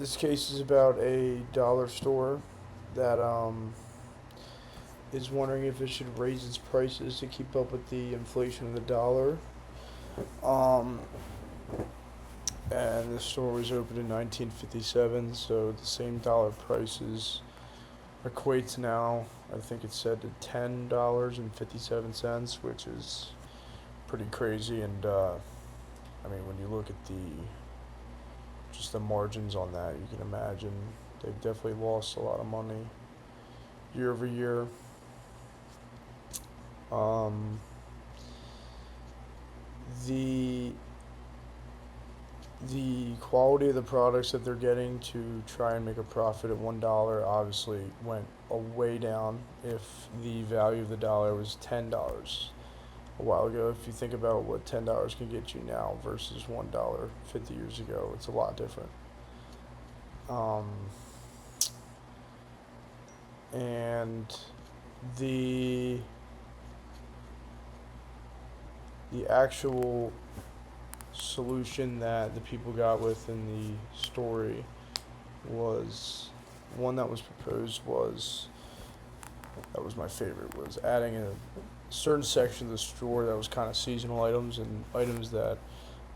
This case is about a dollar store that is wondering if it should raise its prices to keep up with the inflation of the dollar. Um, and the store was opened in 1957, so the same dollar prices equates now, I think it's said, to $10.57, which is pretty crazy. And I mean, when you look at the just the margins on that, you can imagine they've definitely lost a lot of money year over year. Um, the the quality of the products that they're getting to try and make a profit at $1 obviously went a way down if the value of the dollar was $10 a while ago. If you think about what $10 can get you now versus $1 50 years ago, it's a lot different. Um, and the the actual solution that the people got with in the story was one that was proposed was that was my favorite, was adding a certain section of the store that was kind of seasonal items and items that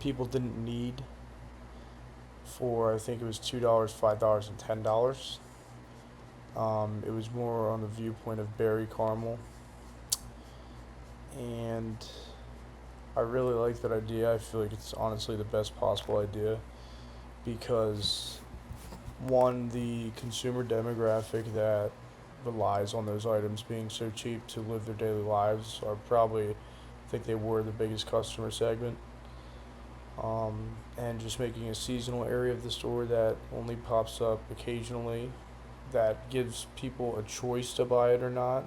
people didn't need for, I think it was $2, $5, and $10. It was more on the viewpoint of berry caramel, and I really like that idea. I feel like it's honestly the best possible idea because one, the consumer demographic that relies on those items being so cheap to live their daily lives are probably, I think they were the biggest customer segment. And just making a seasonal area of the store that only pops up occasionally, that gives people a choice to buy it or not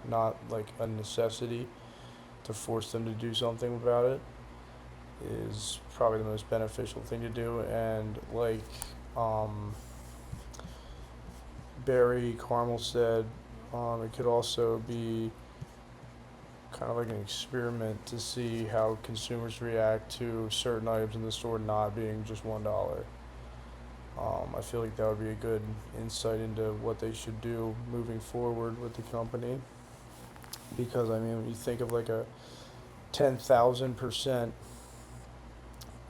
like a necessity to force them to do something about it, is probably the most beneficial thing to do. And like um, Barry Carmel said, it could also be kind of like an experiment to see how consumers react to certain items in the store not being just $1. I feel like that would be a good insight into what they should do moving forward with the company. Because I mean, when you think of like a 10,000%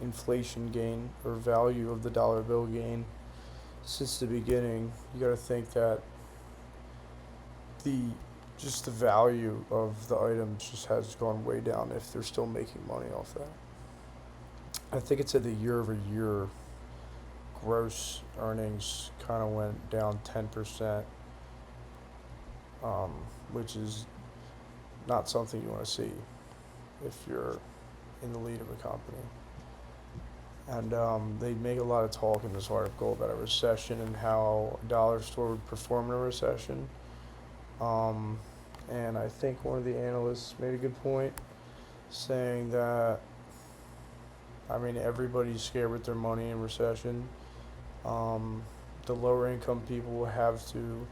inflation gain or value of the dollar bill gain since the beginning, you got to think that the just the value of the items just has gone way down if they're still making money off that. I think it said the year over year gross earnings kind of went down 10%, um, which is not something you want to see if you're in the lead of a company. And they make a lot of talk in this article about a recession and how a dollar store would perform in a recession. Um, and I think one of the analysts made a good point saying that, I mean, everybody's scared with their money in recession. Um, the lower income people will have to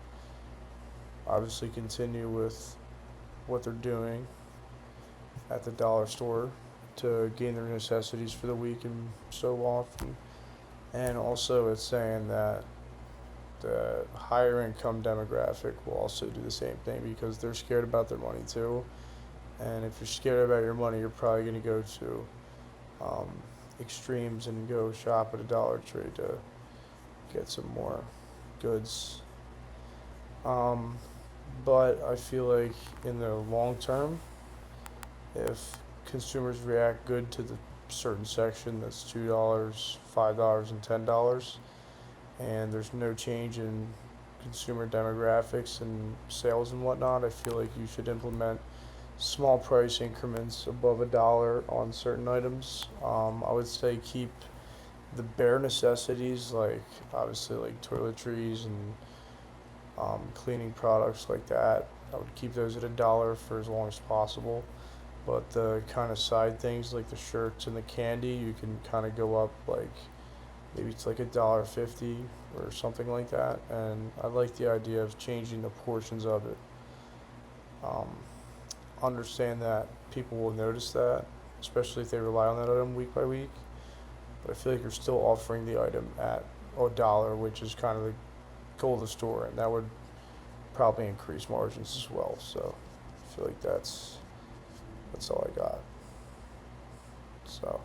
obviously continue with what they're doing at the dollar store to gain their necessities for the week and so often. And also, it's saying that the higher income demographic will also do the same thing because they're scared about their money too. And if you're scared about your money, you're probably going to go to um, extremes and go shop at a Dollar Tree to get some more goods. Um, but I feel like in the long term, if consumers react good to the certain section that's $2, $5, and $10, and there's no change in consumer demographics and sales and whatnot, I feel like you should implement small price increments above $1 on certain items. I would say keep the bare necessities, like obviously like toiletries and cleaning products like that. I would keep those at $1 for as long as possible. But the kind of side things like the shirts and the candy, you can kind of go up like maybe it's like $1.50 or something like that. And I like the idea of changing the portions of it. Um, Understand that people will notice that, especially if they rely on that item week by week. But I feel like you're still offering the item at $1, which is kind of the goal of the store, and that would probably increase margins as well. So I feel like that's all I got. So.